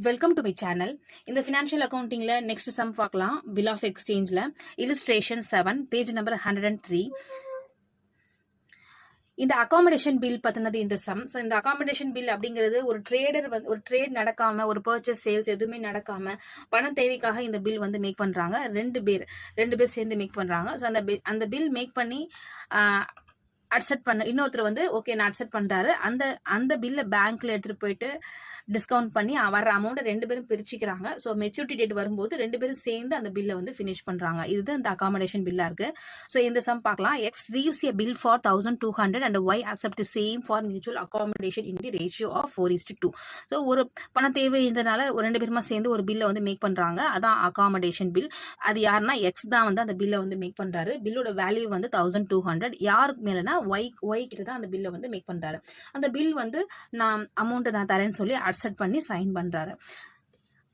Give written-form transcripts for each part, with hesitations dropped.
Welcome to my channel. இந்த financial அக்கௌண்டிங்கில் next sum பார்க்கலாம். பில் ஆஃப் எக்ஸ்சேஞ்சில் இல்லுஸ்ட்ரேஷன் 7 பேஜ் நம்பர் 103. இந்த அகாமடேஷன் பில் பற்றினது இந்த சம். ஸோ இந்த அகாமடேஷன் பில் அப்படிங்கிறது ஒரு ட்ரேடர் வந்து ஒரு ட்ரேட் நடக்காமல், ஒரு பர்ச்சேஸ் சேல்ஸ் எதுவுமே நடக்காமல் பண தேவைக்காக இந்த பில் வந்து மேக் பண்ணுறாங்க. ரெண்டு பேர் சேர்ந்து மேக் பண்ணுறாங்க. ஸோ அந்த பில் மேக் பண்ணி அக்செப்ட் பண்ண இன்னொருத்தர் வந்து ஓகே நான் அக்செப்ட் பண்ணுறாரு. அந்த பில்லை பேங்க்கில் எடுத்துகிட்டு போயிட்டு டிஸ்கவுண்ட் பண்ணி வர அமௌண்ட்டை ரெண்டு பேரும் பிரிச்சுக்கிறாங்க. ஸோ மெச்சூரிட்டி டேட் வரும்போது ரெண்டு பேரும் சேர்ந்து அந்த பில்லை வந்து ஃபினிஷ் பண்ணுறாங்க. இதுதான் இந்த அகாமடேஷன் பில்லாக இருக்குது. ஸோ இந்த சம் பார்க்கலாம். X receives a bill for 1200 and Y accept the same for mutual accommodation in the ratio of 4:2. So ஒரு பண தேவை இருந்தனால ஒரு ரெண்டு பேருமா சேர்ந்து ஒரு பில்லை வந்து மேக் பண்ணுறாங்க. அதான் அகாமடேஷன் பில். அது யாருன்னா எக்ஸ் தான் வந்து அந்த பில்லை வந்து மேக் பண்ணுறாரு. பில்லோட வேல்யூ வந்து 1200. யாருக்கு மேலேனா ஒய் கிட்ட தான் அந்த பில்லை வந்து மேக் பண்ணுறாரு. அந்த பில் வந்து நான் அமௌண்ட்டை நான் தரேன்னு சொல்லி அக்செப்ட் பண்ணி சைன் பண்றாரு.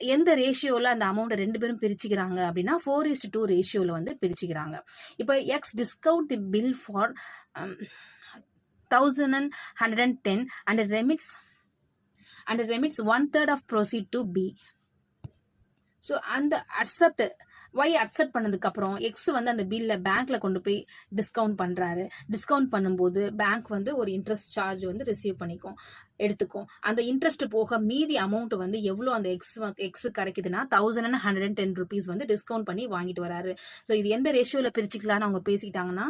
எந்த ரேஷியோல அந்த அமௌண்ட் ரெண்டு பேரும் பிரிச்சுக்கிறாங்க அப்படின்னா 4:2 ரேஷியோல வந்து பிரிச்சுக்கிறாங்க. இப்போ X discount the bill for 1110 and remits 1/3 of proceed to B. So அந்த ஒய் அக்செப்ட் பண்ணதுக்கு அப்புறம் எக்ஸ் வந்து அந்த பில்லை பேங்க்ல கொண்டு போய் டிஸ்கவுண்ட் பண்றாரு. டிஸ்கவுண்ட் பண்ணும்போது பேங்க் வந்து ஒரு இன்ட்ரெஸ்ட் சார்ஜ் வந்து ரிசீவ் எடுத்துக்கும். அந்த இன்ட்ரெஸ்ட் போக மீதி அமௌண்ட் வந்து எவ்வளோ அந்த எக்ஸ் கிடைக்குதுன்னா 1110 rupees வந்து டிஸ்கவுண்ட் பண்ணி வாங்கிட்டு வராரு. ஸோ இது எந்த ரேஷியோல பிரிச்சுக்கலான்னு அவங்க பேசிக்கிட்டாங்கன்னா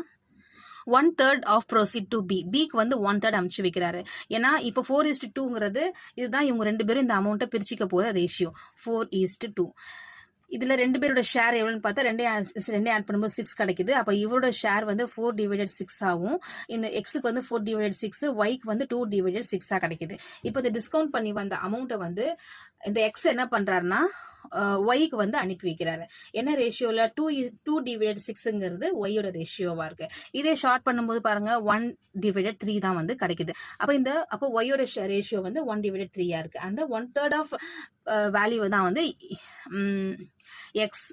1/3 ஆஃப் ப்ரோசீட் டு பிக்கு வந்து 1/3 அமுச்சு வைக்கிறாரு. ஏன்னா இப்போ 4:2ங்கிறது இதுதான் இவங்க ரெண்டு பேரும் இந்த அமௌண்ட்டை பிரிச்சுக்க போற ரேஷியோ 4:2. இதில் ரெண்டு பேரோட ஷேர் எவ்வளோன்னு பார்த்தா ரெண்டே ஆட் பண்ணும்போது 6 கிடைக்குது. அப்போ இவரோட ஷேர் வந்து 4/6 ஆகும். இந்த எக்ஸுக்கு வந்து 4/6, ஒய்க்கு வந்து 2/6 கிடைக்குது. இப்போ இந்த டிஸ்கவுண்ட் பண்ணி வந்த அமௌண்ட்டை வந்து இந்த எக்ஸ் என்ன பண்ணுறாருன்னா ஒய்க்கு வந்து அனுப்பி வைக்கிறாரு. என்ன ரேஷியோவில் 2/6ங்கிறது ஒய்யோட ரேஷியோவாக இருக்கு. இதே ஷார்ட் பண்ணும்போது பாருங்க 1/3 தான் வந்து கிடைக்குது. அப்போ ஒய்யோட ரேஷியோ வந்து 1/3 இருக்கு. அந்த 1/3 ஆஃப் வேல்யூ தான் வந்து எக்ஸ்.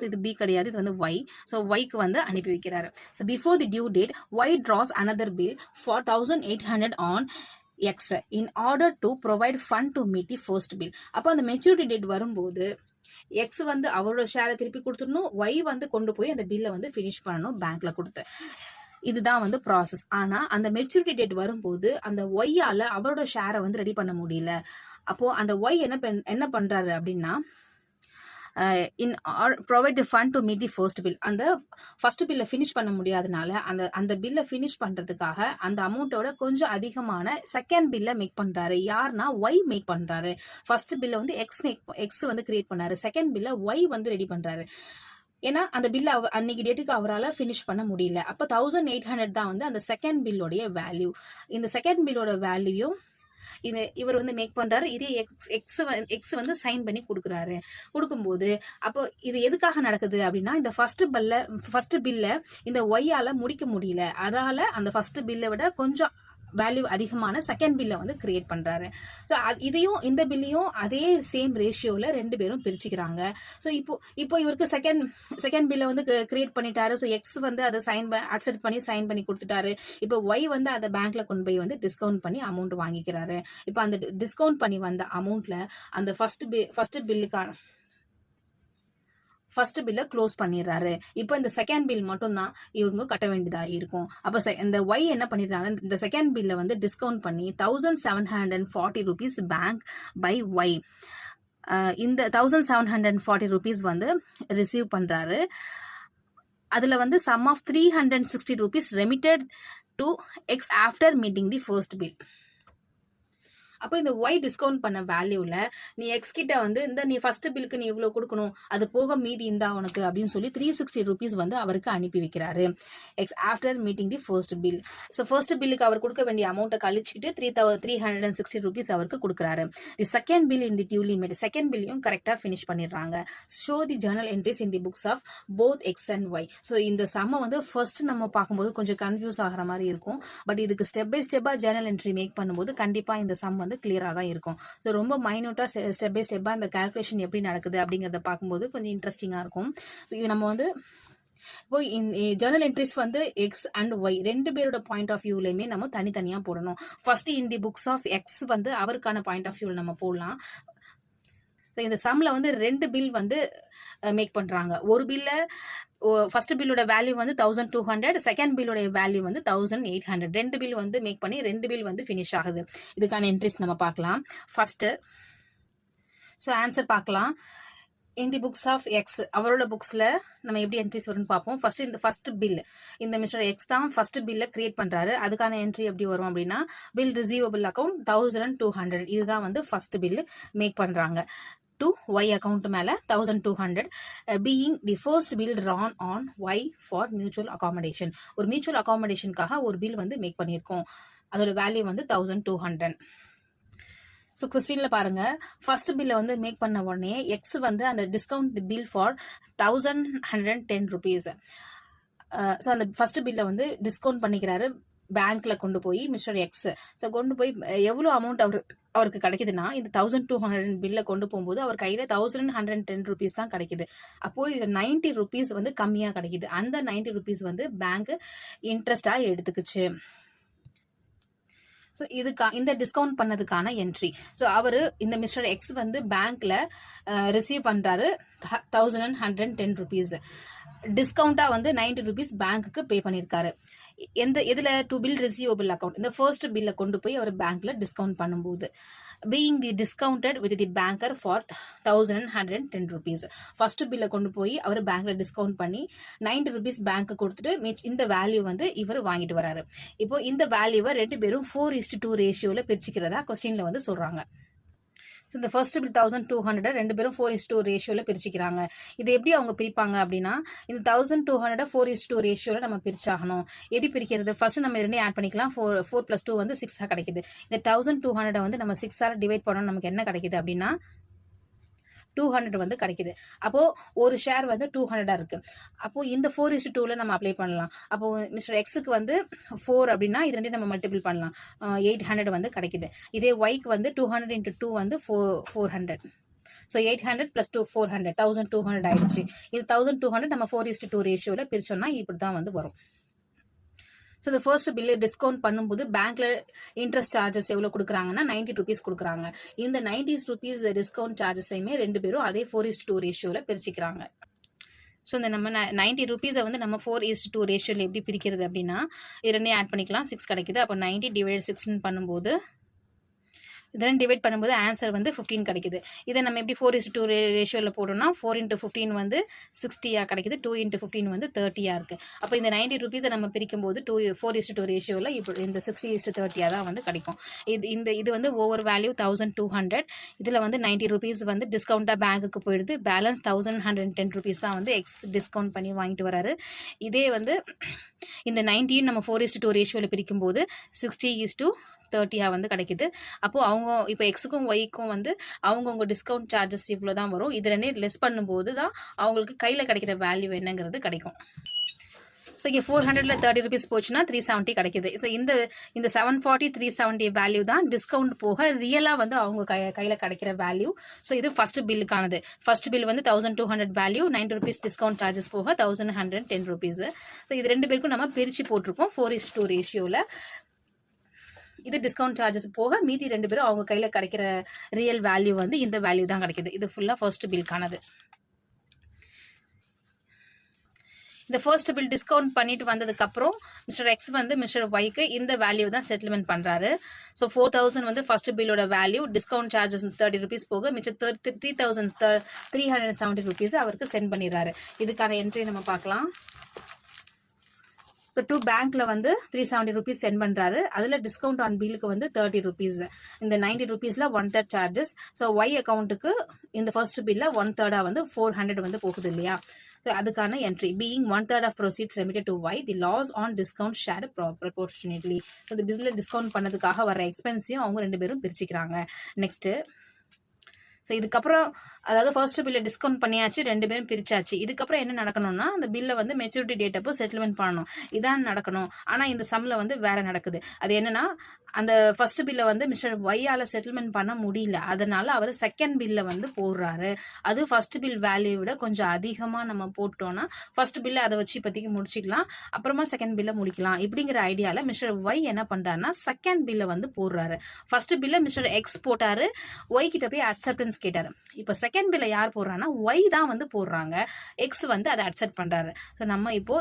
இது பி கிடையாது, இது வந்து ஒய். ஸோ ஒய்க்கு வந்து அனுப்பி வைக்கிறாரு. So before the due date Y draws another bill for 1800 on X in order to provide fund to meet the first bill. அப்போ அந்த மெச்சூரிட்டி டேட் வரும்போது எக்ஸ் வந்து அவரோட ஷேரை திருப்பி கொடுத்துடணும், ஒய் வந்து கொண்டு போய் அந்த பில்லை வந்து ஃபினிஷ் பண்ணணும் பேங்க்ல கொடுத்து. இதுதான் வந்து ப்ராசஸ். ஆனால் அந்த மெச்சூரிட்டி டேட் வரும்போது அந்த ஒய்யால் அவரோட ஷேரை வந்து ரெடி பண்ண முடியல. அப்போது அந்த ஒய் என்ன பண்ணுறாரு அப்படின்னா provide the fund to meet the first bill. அந்த ஃபர்ஸ்ட் பில்லை ஃபினிஷ் பண்ண முடியாதனால அந்த பில்லை ஃபினிஷ் பண்ணுறதுக்காக அந்த அமௌண்ட்டோட கொஞ்சம் அதிகமான செகண்ட் பில்லை மேக் பண்ணுறாரு. யாருன்னா ஒய் மேக் பண்ணுறாரு. ஃபர்ஸ்ட் பில்லை வந்து எக்ஸ் வந்து கிரியேட் பண்ணாரு. செகண்ட் பில்லை ஒய் வந்து ரெடி பண்ணுறாரு. ஏன்னா அந்த பில்லை அன்னைக்கு டேட்டுக்கு அவரால் ஃபினிஷ் பண்ண முடியல. அப்போ 1800 தான் வந்து அந்த செகண்ட் பில்லோடைய வேல்யூ. இந்த செகண்ட் பில்லோட வேல்யூ இவர் வந்து மேக் பண்றாரு. இதே எக்ஸ் வந்து சைன் பண்ணி கொடுக்கும்போது அப்போ இது எதுக்காக நடக்குது அப்படின்னா இந்த ஃபர்ஸ்ட் பில்லை இந்த ஒய்யால முடிக்க முடியல. அதால அந்த ஃபர்ஸ்ட் பில்லை விட கொஞ்சம் வேல்யூ அதிகமான செகண்ட் பில்லை வந்து கிரியேட் பண்றாரு. ஸோ இந்த பில்லையும் அதே சேம் ரேஷியோவில் ரெண்டு பேரும் பிரிச்சுக்கிறாங்க. ஸோ இப்போ இவருக்கு செகண்ட் பில்லை வந்து கிரியேட் பண்ணிட்டாரு. ஸோ எக்ஸ் வந்து அதை அக்செப்ட் பண்ணி சைன் பண்ணி கொடுத்துட்டாரு. இப்போ ஒய் வந்து அதை பேங்க்ல கொண்டு போய் வந்து டிஸ்கவுண்ட் பண்ணி அமௌண்ட் வாங்கிக்கிறாரு. இப்போ அந்த டிஸ்கவுண்ட் பண்ணி வந்த அமௌண்ட்ல அந்த ஃபர்ஸ்ட் பில்லை க்ளோஸ் பண்ணிடுறாரு. இப்போ இந்த செகண்ட் பில் மட்டும் தான் இவங்க கட்ட வேண்டியதாக இருக்கும். அப்போ இந்த ஒய் என்ன பண்ணிடுறாங்க, இந்த செகண்ட் பில்லை வந்து டிஸ்கவுண்ட் பண்ணி 1740 rupees பேங்க் பை ஒய். இந்த 1740 rupees வந்து ரிசீவ் பண்ணுறாரு. அதில் வந்து some of 360 rupees remitted to X after meeting the first bill. அப்போ இந்த ஒய் டிஸ்கவுண்ட் பண்ண வேல்யூவில் நீ எக்ஸ் கிட்ட வந்து நீ ஃபர்ஸ்ட் பில்லுக்கு நீ இவ்வளோ கொடுக்கணும், அது போக மீதி இருந்தா உனக்கு அப்படின்னு சொல்லி 360 rupees வந்து அவருக்கு அனுப்பி வைக்கிறாரு. X after meeting the first bill. So first பில்லுக்கு அவர் கொடுக்க வேண்டிய அமௌண்ட்டை கழிச்சுட்டு 360 rupees அவருக்கு கொடுக்குறாரு. The second bill in the due limit. Second பில்லையும் கரெக்டாக ஃபினிஷ் பண்ணிடுறாங்க. Show the journal entries in the books of both X and Y. So இந்த சம்மை வந்து ஃபர்ஸ்ட் நம்ம பார்க்கும்போது கொஞ்சம் கன்ஃபியூஸ் ஆகிற மாதிரி இருக்கும். பட் இதுக்கு ஸ்டெப் பை ஸ்டெப்பாக ஜர்னல் என்ட்ரி மேக் பண்ணும்போது கண்டிப்பாக இந்த சம் வந்து கிளியராக தான் இருக்கும். ஸோ ரொம்ப மைன்யூட்டாக ஸ்டெப் பை ஸ்டெப்பாக இந்த கால்குலேஷன் எப்படி நடக்குது அப்படிங்கிறத பார்க்கும்போது கொஞ்சம் இன்ட்ரெஸ்டிங்காக இருக்கும். ஸோ இது நம்ம வந்து இப்போ ஜர்னல் என்ட்ரிஸ் வந்து எக்ஸ் அண்ட் ஒய் ரெண்டு பேரோட பாயிண்ட் ஆஃப் வியூலையுமே நம்ம தனித்தனியாக போடணும். First in the books of X வந்து அவருக்கான பாயிண்ட் ஆஃப் வியூவில் நம்ம போடலாம். ஸோ இந்த சம்மில் வந்து 2 பில் வந்து மேக் பண்ணுறாங்க. ஒரு பில்ல ஃபர்ஸ்ட் பில்லோட வேல்யூ வந்து 1200, செகண்ட் பில்லோட வேல்யூ வந்து 1800. 2 பில் வந்து மேக் பண்ணி 2 பில் வந்து ஃபினிஷ் ஆகுது. இதுக்கான என்ட்ரிஸ் நம்ம பார்க்கலாம். ஃபர்ஸ்ட் ஸோ ஆன்சர் பார்க்கலாம். இன் தி புக்ஸ் ஆஃப் எக்ஸ் அவரோட புக்ஸில் நம்ம எப்படி என்ட்ரிஸ் வரும்னு பார்ப்போம். ஃபர்ஸ்ட் பில் இந்த மிஸ்டர் எக்ஸ் தான் ஃபர்ஸ்ட் பில்லை கிரியேட் பண்ணுறாரு. அதுக்கான என்ட்ரி எப்படி வரும் அப்படின்னா பில் ரிசீவபிள் அக்கௌண்ட் 1200. இதுதான் வந்து ஃபர்ஸ்ட் பில் மேக் பண்ணுறாங்க. டு ஒய் அக்கௌண்ட் மேலே 1200 being the first bill drawn on Y for mutual accommodation. ஒரு மியூச்சுவல் அகாமடேஷனுக்காக ஒரு பில் வந்து மேக் பண்ணியிருக்கோம். அதோட வேல்யூ வந்து 1200. ஸோ கொஸ்டினில் பாருங்கள், ஃபர்ஸ்ட் பில்லை வந்து மேக் பண்ண உடனே எக்ஸ் வந்து அந்த discount the bill for 1110 rupees. So அந்த ஃபர்ஸ்ட் பில்லை வந்து டிஸ்கவுண்ட் பண்ணிக்கிறாரு பேங்க்கில் கொண்டு போய் மிஸ்டர் எக்ஸ். ஸோ கொண்டு போய் எவ்வளோ அமௌண்ட் அவருக்கு கிடைக்குதுன்னா இந்த 1200 பில்லை கொண்டு போகும்போது அவர் கையில் 1110 rupees தான் கிடைக்குது. அப்போது இதில் 90 rupees வந்து கம்மியாக கிடைக்குது. அந்த 90 rupees வந்து பேங்க் இன்ட்ரெஸ்டாக எடுத்துக்குச்சு. ஸோ இந்த டிஸ்கவுண்ட் பண்ணதுக்கான என்ட்ரி. ஸோ அவர் இந்த மிஸ்டர் எக்ஸ் வந்து பேங்க்கில் ரிசீவ் பண்ணுறாரு 1110 rupees. டிஸ்கவுண்ட்டாக வந்து 90 rupees பேங்க்குக்கு பே பண்ணியிருக்காரு. இதில் டு பில் ரிசீவபிள் அக்கௌண்ட் இந்த ஃபர்ஸ்ட் பில்லை கொண்டு போய் அவர் பேங்க்கில் டிஸ்கவுண்ட் பண்ணும்போது being the discounted with the banker for 1110 rupees. First பில்லை கொண்டு போய் அவர் பேங்க்கில் டிஸ்கவுண்ட் பண்ணி 90 rupees பேங்க்கு கொடுத்துட்டு இந்த வேல்யூ வந்து இவர் வாங்கிட்டு வராரு. இப்போ இந்த வேல்யூவை 2 பேரும் 4:2 ரேஷியோவில் பிரிச்சுக்கிறதா கொஸ்டினில் வந்து சொல்கிறாங்க. ஸோ இந்த ஃபர்ஸ்ட் பில் 1200 2 பேரும் 4:2 ரேஷியோவில் பிரிச்சுக்கிறாங்க. இது எப்படி அவங்க பிரிப்பாங்க அப்படின்னா இந்த 1200 4:2 ரேஷியோவில் நம்ம பிரிச்சாகணும். எப்படி பிரிக்கிறது? ஃபர்ஸ்ட் நம்ம 2 ஆட் பண்ணிக்கலாம். 4 + 2 வந்து 6 கிடைக்குது. இந்த 1200 வந்து நம்ம 6ஆல் டிவைட் பண்ணோம், நமக்கு என்ன கிடைக்குது அப்படின்னா 200 வந்து கிடைக்குது. அப்போது ஒரு ஷேர் வந்து 200 இருக்குது. அப்போது இந்த 4:2ல் நம்ம அப்ளை பண்ணலாம். அப்போது மிஸ்டர் எக்ஸுக்கு வந்து 4 அப்படின்னா இது 2 நம்ம மல்டிபிள் பண்ணலாம். 800 வந்து கிடைக்குது. இதே ஒய்க்கு வந்து 200 × 2 வந்து 400. ஸோ 800 + 2 400 1200 ஆயிடுச்சு. இது 1200 நம்ம 4:2 ரேஷியோவில் பிரிச்சோம்னா இப்படி தான் வந்து வரும். ஸோ இந்த ஃபர்ஸ்ட் பில்லு டிஸ்கவுண்ட் பண்ணும்போது பேங்க்கில் இன்ட்ரெஸ்ட் சார்ஜஸ் எவ்வளோ கொடுக்குறாங்கன்னா 90 rupees கொடுக்குறாங்க. இந்த 90 rupees டிஸ்கவுண்ட் சார்ஜஸையுமே 2 பேரும் அதே 4:2 ரேஷியோவில் பிரிச்சுக்கிறாங்க. ஸோ இந்த நம்ம 90 rupees வந்து நம்ம 4:2 ரேஷியோவில் எப்படி பிரிக்கிறது அப்படின்னா இது 2 ஆட் பண்ணிக்கலாம். 6 கிடைக்குது. அப்போ 90 / 6 பண்ணும்போது இதெல்லாம் டிவைட் பண்ணும்போது ஆன்சர் வந்து 15 கிடைக்குது. இதை நம்ம எப்படி 4:2 ரேஷியோவில் போடணும்னா 4 × 15 வந்து 60 கிடைக்குது. 2 × 15 வந்து 30 இருக்குது. அப்போ இந்த 90 rupees நம்ம பிரிக்கும்போது 4:2 ரேஷியோவில் இப்போ இந்த 60:30 தான் வந்து கிடைக்கும். இது வந்து ஓவர் வேல்யூ 1200. இதில் வந்து 90 rupees வந்து டிஸ்கவுண்ட்டாக பேங்க்குக்கு போயிடுது. பேலன்ஸ் 1110 rupees தான் வந்து எக்ஸ் டிஸ்கவுண்ட் பண்ணி வாங்கிட்டு வராரு. இதே வந்து இந்த 90 நம்ம 4:2 ரேஷியோவில் பிரிக்கும்போது 60:30 வந்து கிடைக்குது. அப்போது அவங்க இப்போ எக்ஸுக்கும் ஒய்க்கும் வந்து அவங்கவுங்க டிஸ்கவுண்ட் சார்ஜஸ் இவ்வளோ தான் வரும். இது 2 லெஸ் பண்ணும்போது தான் அவங்களுக்கு கையில் கிடைக்கிற வேல்யூ என்னங்கிறது கிடைக்கும். ஸோ இங்கே 400ல் 30 rupees போச்சுன்னா 370 கிடைக்குது. ஸோ இந்த 740 370 வேல்யூ தான் டிஸ்கவுண்ட் போக ரியலாக வந்து அவங்க கையில் கிடைக்கிற வேல்யூ. ஸோ இது ஃபர்ஸ்ட் பில்லுக்கானது. ஃபர்ஸ்ட் பில் வந்து 1200 வேல்யூ, 90 rupees டிஸ்கவுண்ட் சார்ஜஸ் போக 1110 rupees. ஸோ இது 2 பேருக்கும் நம்ம பிரித்து போட்டிருக்கோம் 4:2 ரேஷியோவில். இது டிஸ்கவுண்ட் சார்ஜஸ் போக மீதி 2 பேரும் அவங்க கையில் கிடைக்கிற ரியல் வேல்யூ வந்து இந்த வேல்யூ தான் கிடைக்குது. இது ஃபுல்லாக ஃபர்ஸ்ட் பில்கானது. இந்த ஃபர்ஸ்ட் பில் டிஸ்கவுண்ட் பண்ணிட்டு வந்ததுக்கப்புறம் மிஸ்டர் எக்ஸ் வந்து மிஸ்டர் ஒய்க்கு இந்த வேல்யூ தான் செட்டில்மெண்ட் பண்ணுறாரு. ஸோ 4000 வந்து ஃபர்ஸ்ட் பில்லோட வேல்யூ, டிஸ்கவுண்ட் சார்ஜஸ் 30 rupees போக மிச்சம் 3370 rupees அவருக்கு சென்ட் பண்ணிடுறாரு. இதுக்கான என்ட்ரி நம்ம பார்க்கலாம். ஸோ டு பேங்க்கில் வந்து 370 rupees சென்ட் பண்ணுறாரு. அதில் டிஸ்கவுண்ட் ஆன் பில்லுக்கு வந்து 30 rupees. இந்த 90 rupeesல 1/3 சார்ஜஸ். ஸோ ஒய் அக்கௌண்ட்டுக்கு இந்த ஃபர்ஸ்ட் பில்ல 1/3 வந்து 400 வந்து போகுது இல்லையா? ஸோ அதுக்கான entry being 1/3 of proceeds remitted to Y the loss on discount share proportionately. So இந்த பிஸ்னஸ் டிஸ்கவுண்ட் பண்ணதுக்காக வர எக்ஸ்பென்ஸையும் அவங்க 2 பேரும் பிரிச்சுக்கிறாங்க. நெக்ஸ்ட்டு ஸோ இதுக்கப்புறம் அதாவது ஃபர்ஸ்ட் பில்லை டிஸ்கவுண்ட் பண்ணியாச்சு, 2 பேரும் பிரிச்சாச்சு. இதுக்கப்புறம் என்ன நடக்கணும்னா அந்த பில்லை வந்து மெச்சூரிட்டி டேட் அப்போ செட்டில்மெண்ட் பண்ணணும். இதான் நடக்கணும். ஆனால் இந்த சம்மில் வந்து வேற நடக்குது. அது என்னன்னா அந்த ஃபர்ஸ்ட் பில்லை வந்து மிஸ்டர் ஒய்யால் செட்டில்மெண்ட் பண்ண முடியல. அதனால அவர் செகண்ட் பில்லை வந்து போடுறாரு. அது ஃபர்ஸ்ட் பில் வேல்யூ விட கொஞ்சம் அதிகமாக நம்ம போட்டோம்னா ஃபர்ஸ்ட் பில்லை அதை வச்சு இப்போதைக்கு முடிச்சிக்கலாம், அப்புறமா செகண்ட் பில்லை முடிக்கலாம். இப்படிங்கிற ஐடியாவில் மிஸ்டர் ஒய் என்ன பண்ணுறாருன்னா செகண்ட் பில்லை வந்து போடுறாரு. ஃபர்ஸ்ட் பில்லை மிஸ்டர் எக்ஸ் போட்டாரு, ஒய் கிட்ட போய் அக்செப்டன்ஸ் கேட்டாரு. இப்போ செகண்ட் பில்லை யார் போடுறாங்கன்னா ஒய் தான் வந்து போடுறாங்க, எக்ஸ் வந்து அதை அக்செப்ட் பண்ணுறாரு. ஸோ நம்ம இப்போ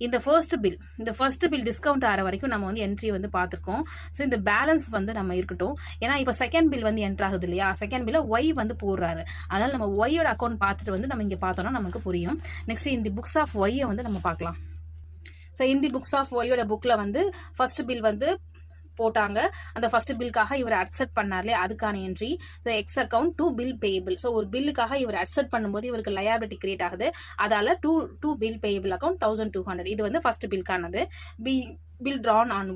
இந்த ஃபர்ஸ்ட் பில் டிஸ்கவுண்ட் ஆகிற வரைக்கும் நம்ம வந்து என்ட்ரி வந்து பார்த்துருக்கோம். ஸோ இந்த பேலன்ஸ் வந்து நம்ம இருக்கட்டும். ஏன்னா இப்போ செகண்ட் பில் வந்து என்ட்ரு ஆகுது இல்லையா, செகண்ட் பில்ல ஒய் வந்து போடுறாரு. அதனால நம்ம ஒய்யோட அக்கௌண்ட் பார்த்துட்டு வந்து நம்ம இங்கே பார்த்தோம்னா நமக்கு புரியும். நெக்ஸ்ட் இந்த புக்ஸ் ஆஃப் ஒய்யை வந்து நம்ம பார்க்கலாம். ஸோ இந்த புக்ஸ் ஆஃப் ஒய்யோட புக்கில் வந்து ஃபர்ஸ்ட் பில் வந்து போட்டாங்க. அந்த ஃபர்ஸ்ட் பில்லுக்காக இவர் அக்செப்ட் பண்ணார்லே அதுக்கான entry. So X account to bill payable. So ஒரு பில்லுக்காக இவர் அக்செப்ட் பண்ணும்போது இவருக்கு லயபிலிட்டி கிரியேட் ஆகுது. அதால டூ பில் பேயபிள் அக்கௌண்ட் 1200. இது வந்து ஃபர்ஸ்ட் பில்கானது. பில் ட்ரான் ஆன்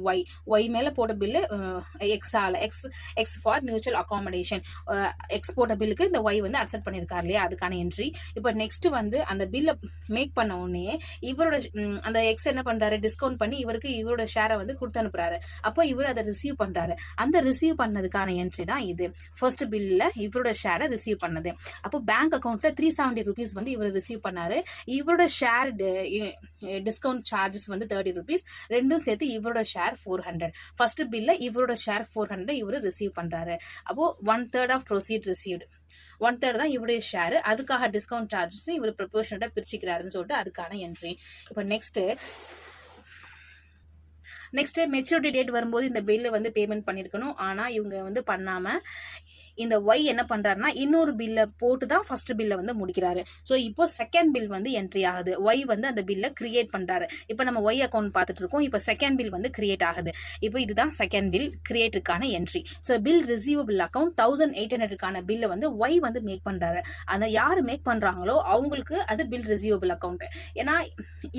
ஒய் மேலே போட்ட bill X for mutual accommodation. X போட்ட பில்லுக்கு இந்த ஒய் வந்து அக்செப்ட் பண்ணியிருக்காரு இல்லையா, அதுக்கான என்ட்ரி. இப்போ நெக்ஸ்ட் வந்து அந்த பில்லை மேக் பண்ண உடனே இவரோட அந்த எக்ஸ் என்ன பண்றாரு, டிஸ்கவுண்ட் பண்ணி இவரோட ஷேரை வந்து கொடுத்து அனுப்புறாரு. அப்போ இவர் அதை ரிசீவ் பண்றாரு. அந்த ரிசீவ் பண்ணதுக்கான என்ட்ரி தான் இது. ஃபர்ஸ்ட் பில்ல இவரோட ஷேரை ரிசீவ் பண்ணது. அப்போ பேங்க் அக்கௌண்ட்ல 370 rupees வந்து இவர் ரிசீவ் பண்ணாரு. இவரோட ஷேர் டிஸ்கவுண்ட் சார்ஜஸ் வந்து 30 rupees. ரெண்டும் சேர்த்து இவரோட ஷேர் 400. ஃபர்ஸ்ட் பில்ல இவரோட ஷேர் 400 இவரு ரிசீவ் பண்றாரு. அப்போ 1/3 ஆஃப் ப்ரொசீட் ரிசீவ்டு. 1/3 தான் இவருடைய ஷேர். அதுக்காக டிஸ்கவுண்ட் சார்ஜஸ் இவர் ப்ரொபோர்ஷனட்டா பிரிச்சுக்கிறாருன்னு சொல்லிட்டு அதுக்கான என்ட்ரி. இப்போ நெக்ஸ்ட் மெச்சூரிட்டி டேட் வரும்போது இந்த பில்லு வந்து பேமெண்ட் பண்ணியிருக்கணும். ஆனால் இவங்க வந்து பண்ணாம இந்த ஒய் என்ன பண்றாருன்னா இன்னொரு பில்லை போட்டு தான் ஃபர்ஸ்ட் பில்லை வந்து முடிக்கிறாரு. ஸோ இப்போ செகண்ட் பில் வந்து என்ட்ரி ஆகுது. ஒய் வந்து அந்த பில்லை கிரியேட் பண்றாரு. இப்போ நம்ம ஒய் அக்கௌண்ட் பார்த்துட்டு இருக்கோம். இப்போ செகண்ட் பில் வந்து கிரியேட் ஆகுது. இப்போ இதுதான் செகண்ட் பில் கிரியேட்டுக்கான entry. So bill receivable account 1800 பில்லை வந்து ஒய் வந்து மேக் பண்றாரு. அதை யார் மேக் பண்றாங்களோ அவங்களுக்கு அது பில் ரிசீவபிள் அக்கௌண்ட். ஏன்னா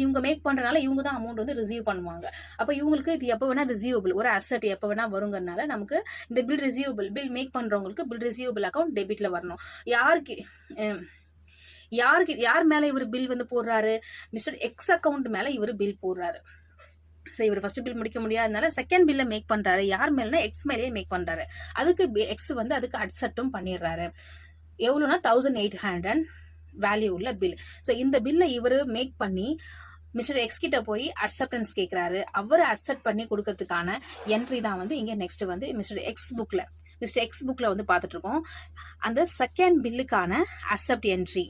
இவங்க மேக் பண்றதுனால இவங்க தான் அமௌண்ட் வந்து ரிசீவ் பண்ணுவாங்க. அப்போ இவங்களுக்கு இது எப்போ வேணா ரிசீவபிள், ஒரு அசெட் எப்போ வேணா வருங்கிறதுனால நமக்கு இந்த பில் மேக் பண்றவங்களுக்கு பில் ரிசீவபிள் அக்கௌண்ட் டெபிட்ல வரணும். யார் மேல இவர் பில் வந்து போடுறாரு, மிஸ்டர் எக்ஸ் அக்கௌண்ட் மேல இவர் பில் போடுறாரு. ஸோ இவர் ஃபர்ஸ்ட் பில் முடிக்க முடியாதனால செகண்ட் பில்ல மேக் பண்றாரு. யார் மேலனா எக்ஸ் மேலேயே மேக் பண்றாரு. அதுக்கு எக்ஸ் வந்து அதுக்கு அக்செப்டும் பண்ணிடுறாரு. எவ்வளோனா 1800 வேல்யூ உள்ள பில். ஸோ இந்த பில்லை இவர் மேக் பண்ணி மிஸ்டர் எக்ஸ் கிட்ட போய் அக்செப்டன்ஸ் கேட்கிறாரு. அவர் அக்செப்ட் பண்ணி கொடுக்கறதுக்கான என்ட்ரி தான் வந்து இங்க நெக்ஸ்ட் வந்து மிஸ்டர் எக்ஸ் புக்ல வந்து பார்த்துட்டு இருக்கோம். அந்த செகண்ட் பில்லுக்கான அக்செப்ட் என்ட்ரி.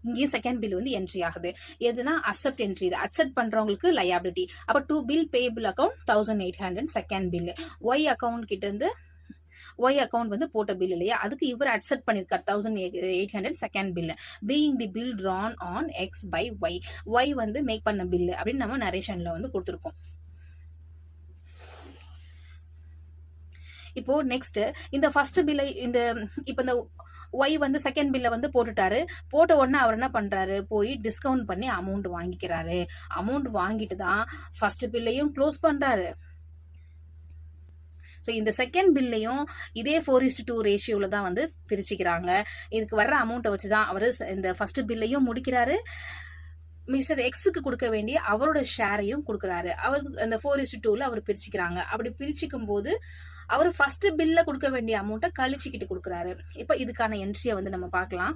இங்கேயும் செகண்ட் பில் வந்து என்ட்ரி ஆகுது. எதுனா அக்செப்ட் என்ட்ரி. இது அக்செப்ட் பண்றவங்களுக்கு லயபிலிட்டி. அப்போ 2 bill payable account 1800 second bill. Y account கிட்ட இருந்து ஒய் அக்கௌண்ட் வந்து போட்ட பில் இல்லையா, அதுக்கு இவர் அக்செப்ட் பண்ணிருக்காரு 1800 second bill. Being the bill drawn on X by Y வந்து மேக் பண்ண பில் அப்படின்னு நம்ம நரேஷன்ல வந்து கொடுத்துருக்கோம். இப்போ நெக்ஸ்ட் இந்த ஃபர்ஸ்ட் பில்லை இப்போ இந்த ஒய் வந்து செகண்ட் பில்ல வந்து போட்டுட்டாரு. போட்ட உடனே அவர் என்ன பண்றாரு, போய் டிஸ்கவுண்ட் பண்ணி அமௌண்ட் வாங்கிக்கிறாரு. அமௌண்ட் வாங்கிட்டு தான் ஃபர்ஸ்ட் பில்லையும் க்ளோஸ் பண்றாரு. ஸோ இந்த செகண்ட் பில்லையும் இதே 4:2 ரேஷியோவில் தான் வந்து பிரிச்சுக்கிறாங்க. இதுக்கு வர்ற அமௌண்ட்டை வச்சு தான் அவர் இந்த ஃபர்ஸ்ட் பில்லையும் முடிக்கிறாரு. மிஸ்டர் எக்ஸுக்கு கொடுக்க வேண்டிய அவரோட ஷேரையும் கொடுக்குறாரு. அவர் அந்த 4:2 அவர் பிரிச்சுக்கிறாங்க. அப்படி பிரிச்சுக்கும் போது அவர் ஃபர்ஸ்ட் பில்ல கொடுக்க வேண்டிய அமௌண்ட்டை கழிச்சுக்கிட்டு கொடுக்குறாரு. இப்போ இதுக்கான என்ட்ரியை வந்து நம்ம பார்க்கலாம்.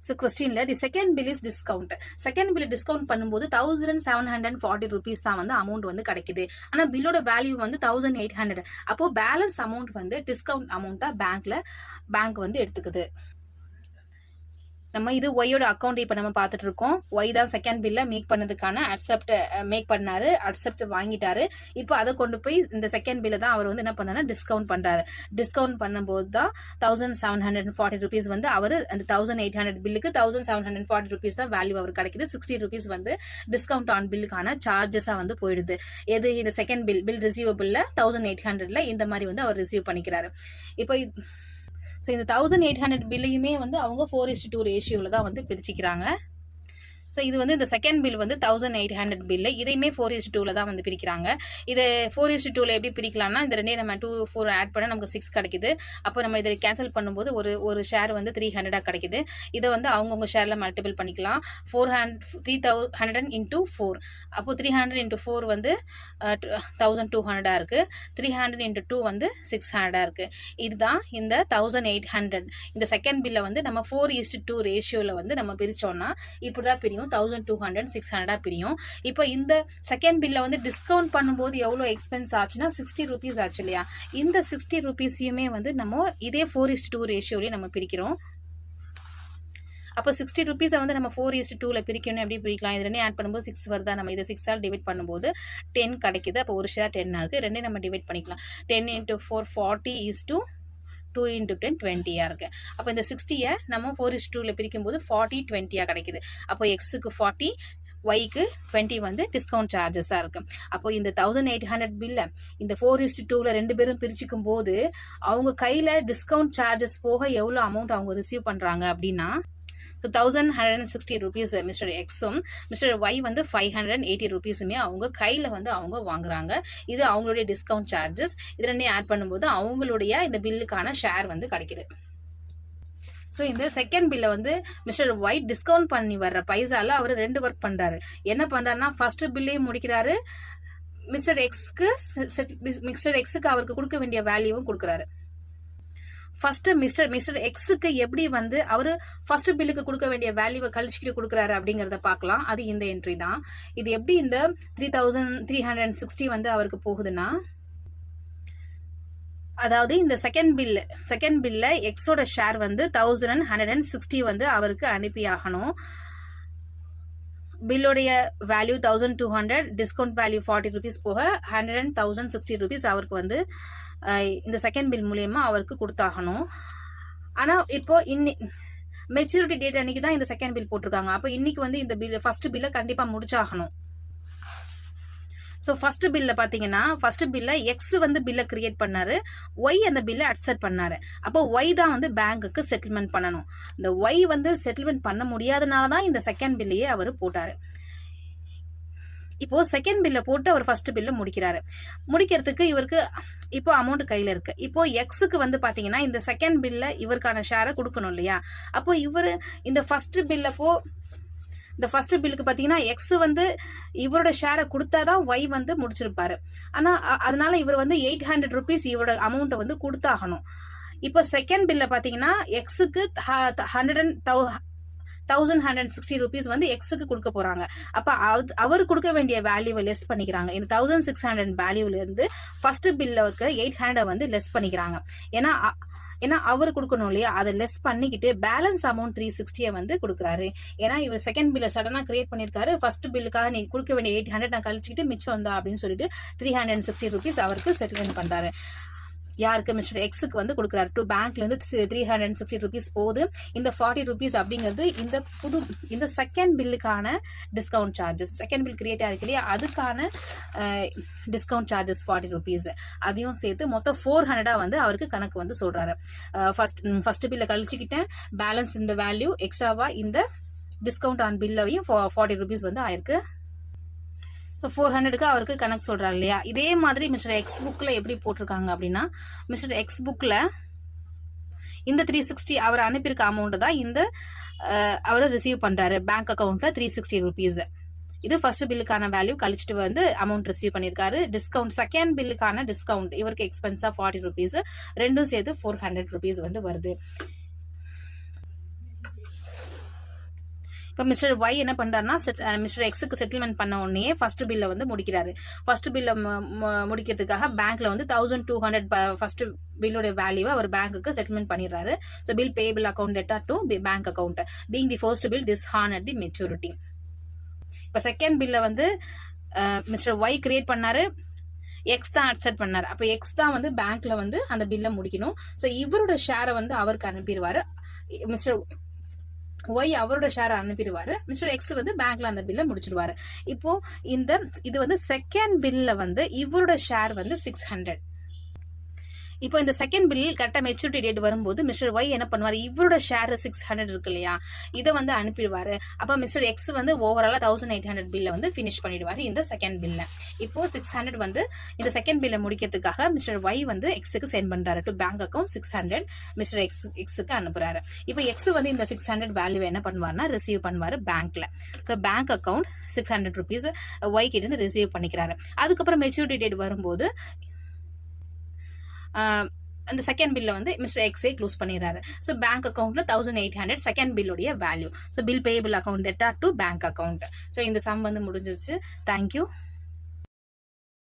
ஸோ கொஸ்டின்ல தி second bill is discount. Second bill discount பண்ணும்போது 1740 rupees தான் வந்து அமௌண்ட் வந்து கிடைக்குது. ஆனால் பில்லோட வேல்யூ வந்து 1800. அப்போ பேலன்ஸ் அமௌண்ட் வந்து டிஸ்கவுண்ட் அமௌண்ட்டா பேங்க் வந்து எடுத்துக்குது. நம்ம இது ஒய்யோட அக்கௌண்ட் இப்போ நம்ம பார்த்துட்டு இருக்கோம். ஒய் தான் செகண்ட் பில்ல மேக் பண்ணதுக்கான மேக் பண்ணாரு, அக்செப்ட் வாங்கிட்டாரு. இப்போ அதை கொண்டு போய் இந்த செகண்ட் பில்ல தான் அவர் வந்து என்ன பண்ணாரு, டிஸ்கவுண்ட் பண்றாரு. டிஸ்கவுண்ட் பண்ணும்போது தான் 1740 rupees வந்து அவர் அந்த 1800 பில்லுக்கு 1740 rupees தான் வேல்யூ அவர் கிடைக்குது. 60 rupees வந்து டிஸ்கவுண்ட் ஆன் பில்லுக்கான சார்ஜஸா வந்து போயிடுது. எது இந்த செகண்ட் பில் ரிசீவபிள்ல 1800ல இந்த மாதிரி வந்து அவர் ரிசீவ் பண்ணிக்கிறாரு. இப்போ ஸோ இந்த 1800 பில்லையுமே வந்து அவங்க 4:2 ரேஷியோவில் தான் வந்து பிரிச்சுக்கிறாங்க. ஸோ இது வந்து இந்த செகண்ட் பில் வந்து 1800 பில்லு. இதையுமே 4:2 தான் வந்து பிரிக்கிறாங்க. இது 4:2 எப்படி பிரிக்கலாம்னா, இந்த ரெண்டையும் நம்ம 2, 4 ஆட் பண்ணால் நமக்கு 6 கிடைக்குது. அப்போ நம்ம இதை கேன்சல் பண்ணும்போது ஒரு ஷேர் வந்து 300 கிடைக்குது. இதை வந்து அவங்கவுங்க ஷேரில் மல்டிபிள் பண்ணிக்கலாம். 300 இன்ட்டு 4. அப்போ 300 இன்ட்டு 4 வந்து 1200 இருக்குது. 300 இன்ட்டு 2 வந்து 600 இருக்குது. இதுதான் இந்த 1800. இந்த செகண்ட் பில்லை வந்து நம்ம 4:2 ரேஷியோவில் வந்து நம்ம பிரித்தோம்னா இப்படி தான் பிரியும். 1200 600 பிரியும். இப்போ இந்த செகண்ட் பில்ல வந்து டிஸ்கவுண்ட் பண்ணும்போது எவ்வளோ எக்ஸ்பென்ஸ் ஆச்சுன்னா 60 rupees ஆச்சு இல்லையா? இந்த 60 rupeesயுமே வந்து நம்ம இதே 4:2 ரேஷியோலயே நம்ம பிரிக்கிறோம். அப்போ 60 rupees வந்து நம்ம 4:2 பிரிக்கணும். எப்படி பிரிக்கலாம்? இது ரெண்டையும் ஆட் பண்ணும்போது 6 வருதா? நம்ம இதை 6 ஆல் டிவைட் பண்ணும்போது 10 கிடைக்குது. அப்போ ஒரு ஷேர் 10 இருக்குது. ரெண்டையும் நம்ம டிவைட் பண்ணிக்கலாம். 10 × 4 40 2 × 10 20 இருக்கு. அப்போ இந்த 60 நம்ம 4:2 பிரிக்கும்போது 40 20 கிடைக்குது. அப்போ எக்ஸுக்கு 40, ஒய்க்கு 20 வந்து டிஸ்கவுண்ட் சார்ஜஸாக இருக்குது. அப்போ இந்த 1800 பில்லை இந்த 4:2 ரெண்டு பேரும் பிரிச்சுக்கும் போது அவங்க கையில் டிஸ்கவுண்ட் சார்ஜஸ் போக எவ்வளோ அமௌண்ட் அவங்க ரிசீவ் பண்ணுறாங்க அப்படின்னா, ஸோ 1160 rupees மிஸ்டர் எக்ஸும் மிஸ்டர் ஒய் வந்து 580 rupeesமே அவங்க கையில் வந்து அவங்க வாங்குறாங்க. இது அவங்களுடைய டிஸ்கவுண்ட் சார்ஜஸ். இது ரெண்டையும் ஆட் பண்ணும்போது அவங்களுடைய இந்த பில்லுக்கான ஷேர் வந்து கிடைக்குது. ஸோ இந்த செகண்ட் பில்லை வந்து மிஸ்டர் ஒயிட் டிஸ்கவுண்ட் பண்ணி வர்ற பைசால அவர் 2 ஒர்க் பண்ணுறாரு. என்ன பண்ணுறாருன்னா, ஃபர்ஸ்ட் பில்லையும் முடிக்கிறாரு, மிஸ்டர் எக்ஸுக்கு அவருக்கு கொடுக்க வேண்டிய வேல்யூவும் கொடுக்குறாரு. ஃபர்ஸ்ட் மிஸ்டர் எக்ஸுக்கு எப்படி வந்து அவர் ஃபர்ஸ்ட் பில்லுக்கு கொடுக்க வேண்டிய வேல்யூவை கழிச்சுக்கிட்டு கொடுக்குறாரு அப்படிங்கிறத பார்க்கலாம். அது இந்த என்ட்ரி தான். இது எப்படி இந்த 3360 வந்து அவருக்கு போகுதுன்னா, அதாவது இந்த செகண்ட் பில்ல எக்ஸோட ஷேர் வந்து 1160 வந்து அவருக்கு அனுப்பி ஆகணும். பில்லுடைய வேல்யூ 1200, டிஸ்கவுண்ட் வேல்யூ 40 rupees போக 100,060 rupees அவருக்கு வந்து இந்த செகண்ட் பில் மூலயமா அவருக்கு கொடுத்தாகணும். ஆனால் இப்போ மெச்சூரிட்டி டேட் அன்னைக்கு தான் இந்த செகண்ட் பில் போட்டிருக்காங்க. அப்போ இன்னைக்கு வந்து இந்த பில் ஃபர்ஸ்ட் பில்லை கண்டிப்பாக முடிச்சாகணும். ஸோ ஃபர்ஸ்ட் பில்ல பார்த்தீங்கன்னா, ஃபர்ஸ்ட் பில்ல எக்ஸ் வந்து பில்லை கிரியேட் பண்ணாரு, ஒய் அந்த பில்லை அக்செப்ட் பண்ணாரு. அப்போ ஒய் தான் வந்து பேங்க்குக்கு செட்டில்மெண்ட் பண்ணணும். இந்த ஒய் வந்து செட்டில்மெண்ட் பண்ண முடியாதனால தான் இந்த செகண்ட் பில்லையே அவர் போட்டாரு. இப்போ செகண்ட் பில்லை போட்டு அவர் ஃபர்ஸ்ட் பில்லை முடிக்கிறதுக்கு இவருக்கு இப்போ அமௌண்ட் கையில் இருக்கு. இப்போ எக்ஸுக்கு வந்து பார்த்தீங்கன்னா இந்த செகண்ட் பில்ல இவருக்கான ஷேரை கொடுக்கணும் இல்லையா? அப்போ இவர் இந்த ஃபர்ஸ்ட் பில்லுக்கு பார்த்தீங்கன்னா எக்ஸ் வந்து இவரோட ஷேரை கொடுத்தாதான் ஒய் வந்து முடிச்சிருப்பாரு. ஆனால் அதனால இவர் வந்து 800 rupees இவரோட அமௌண்ட்டை வந்து கொடுத்தாகணும். இப்போ செகண்ட் பில்ல பார்த்தீங்கன்னா எக்ஸுக்கு 1160 rupees வந்து எக்ஸுக்கு கொடுக்க போறாங்க. அப்ப அவர் கொடுக்க வேண்டிய வேல்யூவை லெஸ் பண்ணிக்கிறாங்க. இந்த 1600 வேல்யூல இருந்து ஃபர்ஸ்ட் பில்ல 800 வந்து லெஸ் பண்ணிக்கிறாங்க. ஏன்னா அவர் கொடுக்கணும் இல்லையா? அதை லெஸ் பண்ணிக்கிட்டு பேலன்ஸ் அமௌண்ட் 360 வந்து கொடுக்குறாரு. ஏன்னா இவர் செகண்ட் பில்லை சடனாக கிரியேட் பண்ணியிருக்காரு. ஃபர்ஸ்ட் பில்லுக்காக நீ கொடுக்க வேண்டிய 800 நான் கழிச்சுக்கிட்டு மிச்சம் வந்தா அப்படின்னு சொல்லிட்டு 360 rupees அவருக்கு செட்டில்மெண்ட் பண்றாரு. யாருக்கு? மிஸ்டர் எக்ஸுக்கு வந்து கொடுக்குறாரு. டு பேங்க்லேருந்து 360 rupees போகுது. இந்த 40 rupees அப்படிங்கிறது இந்த செகண்ட் பில்லுக்கான discount charges. Second bill create ஆகிருக்கு இல்லையா, அதுக்கான டிஸ்கவுண்ட் சார்ஜஸ் 40 rupees. அதையும் சேர்த்து மொத்தம் 400 வந்து அவருக்கு கணக்கு வந்து சொல்கிறாரு. ஃபர்ஸ்ட் பில்லை கழிச்சுக்கிட்டேன், பேலன்ஸ் இந்த வேல்யூ எக்ஸ்ட்ராவா இந்த டிஸ்கவுண்ட் ஆன் பில்லையும் 40 rupees வந்து ஆயிருக்கு. ஸோ 400க்கு அவருக்கு கணக்கு சொல்கிறார் இல்லையா? இதே மாதிரி மிஸ்டர் எக்ஸ் புக்கில் எப்படி போட்டிருக்காங்க அப்படின்னா, மிஸ்டர் எக்ஸ் புக்கில் இந்த 360 அவர் அனுப்பியிருக்க அமௌண்ட்டு தான் இந்த அவர் ரிசீவ் பண்ணுறாரு பேங்க் அக்கௌண்ட்டில் 360 rupees. இது ஃபர்ஸ்ட் பில்லுக்கான வேல்யூ கழிச்சிட்டு வந்து அமௌண்ட் ரிசீவ் பண்ணியிருக்காரு. டிஸ்கவுண்ட் செகண்ட் பில்லுக்கான டிஸ்கவுண்ட் இவருக்கு எக்ஸ்பென்ஸாக 40 rupees, ரெண்டும் சேர்த்து 400 rupees வந்து வருது. இப்போ மிஸ்டர் ஒய் என்ன பண்ணுறாருன்னா, மிஸ்டர் எக்ஸுக்கு செட்டில்மெண்ட் பண்ண உடனே ஃபர்ஸ்ட் பில்லை வந்து முடிக்கிறாரு. ஃபர்ஸ்ட் பில்லை முடிக்கிறதுக்காக பேங்க்ல வந்து 1200 ஃபர்ஸ்ட் பில்லோட வேல்யூவை அவர் பேங்க்குக்கு செட்டில்மெண்ட் பண்ணிடுறாரு. ஸோ பில் பேபிள் அக்கௌண்ட் டெட்டார் to bank account being the first bill dishonoured at the maturity. இப்போ செகண்ட் பில்லை வந்து மிஸ்டர் ஒய் கிரியேட் பண்ணாரு, எக்ஸ் தான் அக்செப்ட் பண்ணாரு. அப்போ எக்ஸ் தான் வந்து பேங்க்ல வந்து அந்த பில்லை முடிக்கணும். ஸோ இவரோட ஷேரை வந்து அவருக்கு அனுப்பிடுவாரு. மிஸ்டர் ஒய் அவரோட ஷேரை அனுப்பிடுவாரு. மிஸ்டர் எக்ஸ் வந்து பேங்க்ல அந்த பில்லை முடிச்சிடுவாரு. இப்போ இது வந்து செகண்ட் பில்ல வந்து இவரோட ஷேர் வந்து 600. இப்போ இந்த செகண்ட் பில் கரெக்டாக மெச்சூரிட்டி டேட் வரும்போது மிஸ்டர் ஒய் என்ன பண்ணுவார், இவரோட ஷேர் 600 இருக்கு இல்லையா, இதை வந்து அனுப்பிடுவார். அப்போ மிஸ்டர் எக்ஸ் வந்து ஓவராலாக 1800 பில்லை வந்து ஃபினிஷ் பண்ணிடுவார் இந்த செகண்ட் பில்லை. இப்போ 600 வந்து இந்த செகண்ட் பில்லை முடிக்கிறதுக்காக மிஸ்டர் ஒய் வந்து எக்ஸுக்கு சென்ட் பண்ணுறாரு டு பேங்க் அக்கௌண்ட் 600 மிஸ்டர் எக்ஸுக்கு அனுப்புறாரு. இப்போ எக்ஸ் வந்து இந்த 600 வேல்யூ என்ன பண்ணுவார்னா ரிசீவ் பண்ணுவார் பேங்க்ல. So bank account 600 rupees Y கிட்ட இருந்து ரிசீவ் பண்ணிக்கிறாரு. அதுக்கப்புறம் மெச்சூரிட்டி டேட் வரும்போது அந்த செகண்ட் பில்ல வந்து மிஸ்டர் எக்ஸே க்ளோஸ் பண்ணிடுறாரு. ஸோ பேங்க் அக்கௌண்ட்ல 1800 செகண்ட் பில்லுடைய வேல்யூ. ஸோ பில் பேயபிள் அக்கௌண்ட் டெட்டா டு பேங்க் அக்கௌண்ட். ஸோ இந்த சம் வந்து முடிஞ்சிருச்சு. தேங்க்யூ.